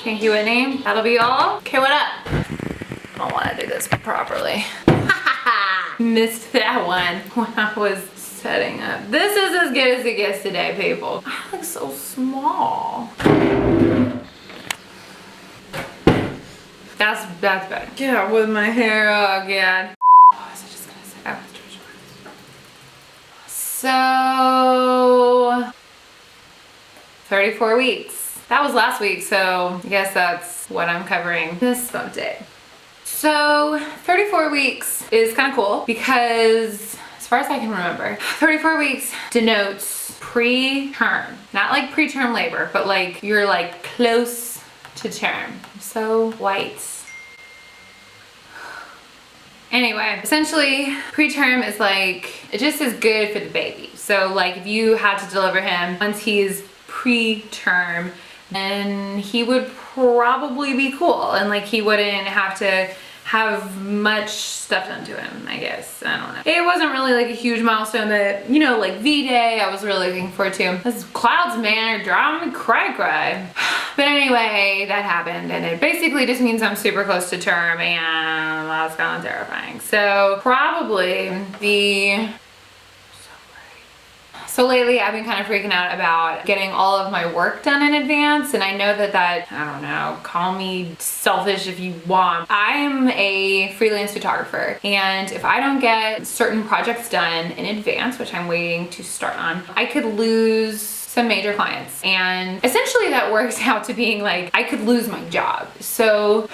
Thank you, Whitney. That'll be all. Okay, what up? I don't want to do this properly. Missed that one when I was setting up. This is as good as it gets today, people. I look so small. That's better. Yeah, with my hair, oh god. What was I just gonna say? I was so 34 weeks. That was last week, so I guess that's what I'm covering this bump day. So 34 weeks is kind of cool because as far as I can remember, 34 weeks denotes preterm. Not like preterm labor, but like you're like close to term. So white. Anyway, essentially preterm is like, it just is good for the baby. So like if you had to deliver him once he's preterm, then he would probably be cool and like he wouldn't have to have much stuff done to him, I guess. I don't know. It wasn't really like a huge milestone that, you know, like V-Day I was really looking forward to. Those clouds, man, are driving me cry. But anyway, that happened and it basically just means I'm super close to term and that's kind of terrifying. So probably So lately I've been kind of freaking out about getting all of my work done in advance, and I know that I don't know, call me selfish if you want. I'm a freelance photographer, and if I don't get certain projects done in advance, which I'm waiting to start on, I could lose some major clients. And essentially that works out to being like, I could lose my job. So,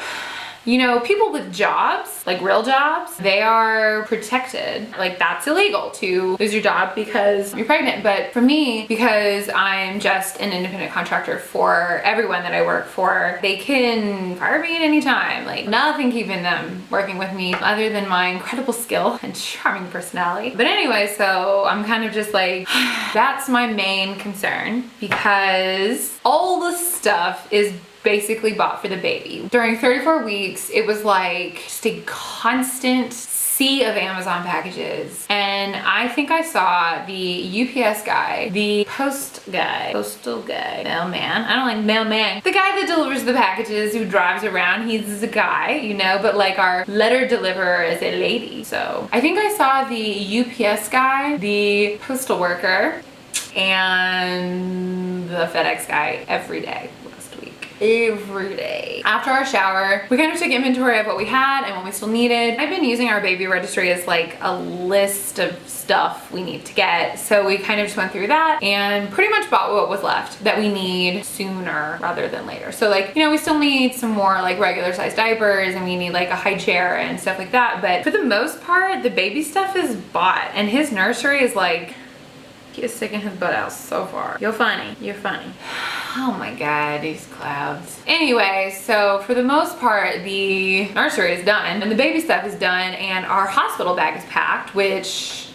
you know, people with jobs, like real jobs, they are protected. Like that's illegal to lose your job because you're pregnant. But for me, because I'm just an independent contractor for everyone that I work for, they can fire me at any time. Like nothing keeping them working with me other than my incredible skill and charming personality. But anyway, so I'm kind of just like, that's my main concern because all the stuff is basically bought for the baby. During 34 weeks, it was like just a constant sea of Amazon packages. And I think I saw the UPS guy, the postal guy, mailman. I don't like mailman. The guy that delivers the packages who drives around, he's a guy, you know, but like our letter deliverer is a lady. So I think I saw the UPS guy, the postal worker, and the FedEx guy every day. Every day. After our shower, we kind of took inventory of what we had and what we still needed. I've been using our baby registry as like a list of stuff we need to get. So we kind of just went through that and pretty much bought what was left that we need sooner rather than later. So like, you know, we still need some more like regular size diapers and we need like a high chair and stuff like that. But for the most part, the baby stuff is bought and his nursery is like, he is sticking his butt out so far. You're funny. You're funny. Oh my god, these clouds. Anyway, so for the most part, the nursery is done and the baby stuff is done and our hospital bag is packed, which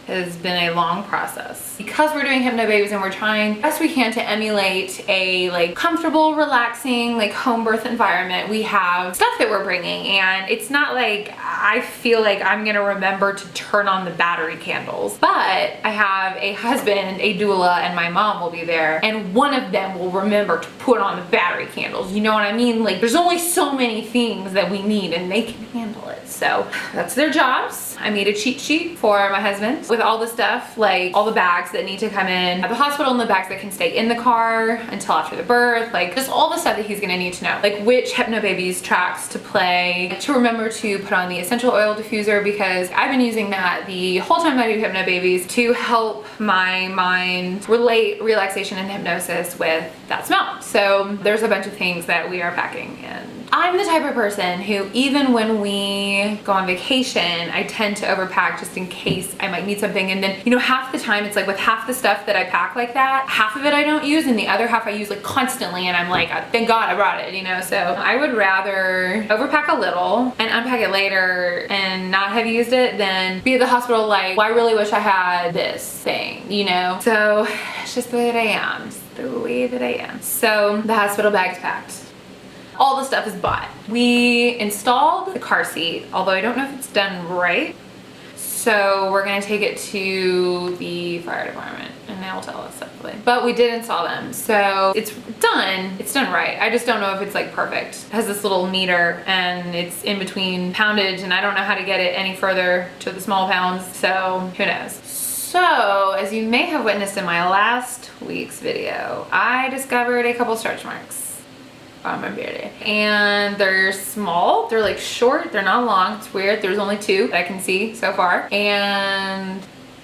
has been a long process. Because we're doing hypno babies and we're trying best we can to emulate a like comfortable, relaxing, like home birth environment, we have stuff that we're bringing and it's not like I feel like I'm gonna remember to turn on the battery candles, but I have a husband, a doula, and my mom will be there and one of them will remember to put on the battery candles. You know what I mean? Like there's only so many things that we need and they can handle it. So that's their jobs. I made a cheat sheet for my husband with all the stuff, like all the bags that need to come in at the hospital and the bags that can stay in the car until after the birth, like just all the stuff that he's gonna need to know, like which Hypno Babies tracks to play, to remember to put on the essential oil diffuser because I've been using that the whole time I do Hypno Babies to help my mind relate relaxation and hypnosis with that smell. So there's a bunch of things that we are packing and I'm the type of person who even when we go on vacation, I tend to overpack just in case I might need something. And then, you know, half the time it's like with half the stuff that I pack like that, half of it I don't use and the other half I use like constantly and I'm like, thank God I brought it, you know? So I would rather overpack a little and unpack it later and not have used it than be at the hospital like, well, I really wish I had this thing, you know? So it's just the way that I am. It's the way that I am. So the hospital bag's packed. All the stuff is bought. We installed the car seat, although I don't know if it's done right. So we're gonna take it to the fire department and they'll tell us hopefully. But we did install them, so it's done. It's done right. I just don't know if it's like perfect. It has this little meter and it's in between poundage, and I don't know how to get it any further to the small pounds, so who knows. So, as you may have witnessed in my last week's video, I discovered a couple stretch marks on my beard. And they're small, they're like short, they're not long, it's weird. There's only 2 that I can see so far. And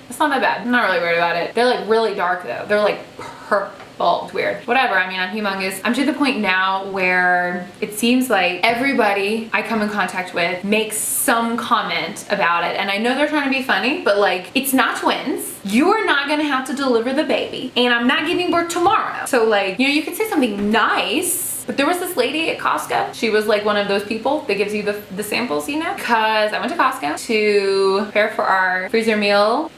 it's not that bad, I'm not really worried about it. They're like really dark though, they're like purple. It's weird. Whatever, I mean, I'm humongous. I'm to the point now where it seems like everybody I come in contact with makes some comment about it. And I know they're trying to be funny, but like, it's not twins. You are not gonna have to deliver the baby. And I'm not giving birth tomorrow. So like, you know, you could say something nice. But there was this lady at Costco. She was like one of those people that gives you the samples, you know? Because I went to Costco to prepare for our freezer meal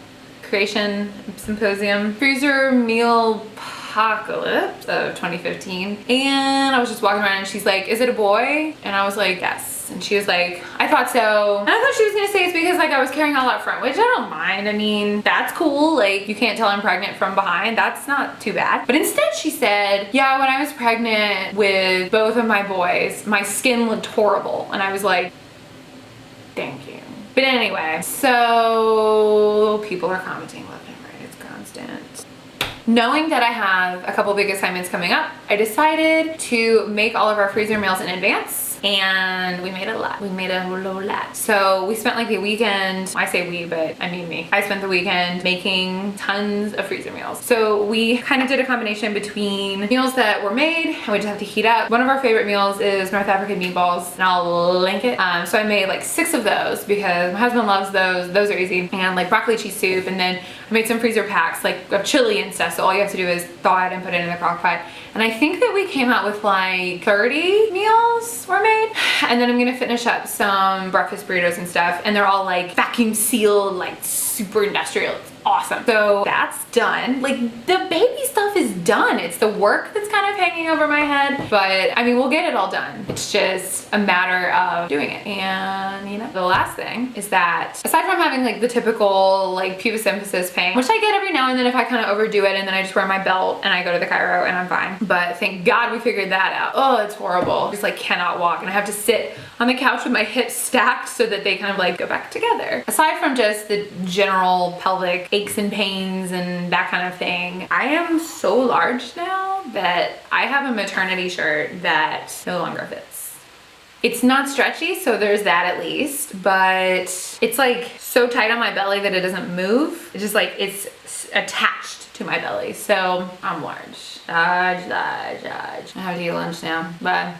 creation symposium. Freezer meal apocalypse of 2015, and I was just walking around and she's like, is it a boy? And I was like, yes. And she was like, I thought so. And I thought she was gonna say it's because like I was carrying all out front, which I don't mind. I mean, that's cool. Like, you can't tell I'm pregnant from behind. That's not too bad. But instead she said, yeah, when I was pregnant with both of my boys, my skin looked horrible. And I was like, thank you. But anyway, so people are commenting left and right. It's constant. Knowing that I have a couple big assignments coming up, I decided to make all of our freezer meals in advance. And we made a lot. We made a whole lot. So we spent like the weekend, I say we, but I mean me. I spent the weekend making tons of freezer meals. So we kind of did a combination between meals that were made and we just have to heat up. One of our favorite meals is North African meatballs, and I'll link it. So I made like 6 of those because my husband loves those. Those are easy. And like broccoli cheese soup, and then I made some freezer packs like of chili and stuff. So all you have to do is thaw it and put it in the crock pot. And I think that we came out with like 30 meals were made. And then I'm gonna finish up some breakfast burritos and stuff. And they're all like vacuum sealed, like super industrial. It's awesome. So that's done. Like, the baby stuff is done. It's the work that's kind of hanging over my head. But I mean, we'll get it all done. It's just a matter of doing it. And you know, the last thing is that aside from having like the typical like pubis symphisis pain, which I get every now and then if I kind of overdo it, and then I just wear my belt and I go to the chiro and I'm fine. But thank God we figured that out. Oh, it's horrible. Just like cannot walk, and I have to sit on the couch with my hips stacked so that they kind of like go back together. Aside from just the general pelvic aches and pains and that kind of thing, I am so large now that I have a maternity shirt that no longer fits. It's not stretchy, so there's that at least, but it's like so tight on my belly that it doesn't move. It's just like it's attached to my belly, so I'm large. I have to eat lunch now. Bye.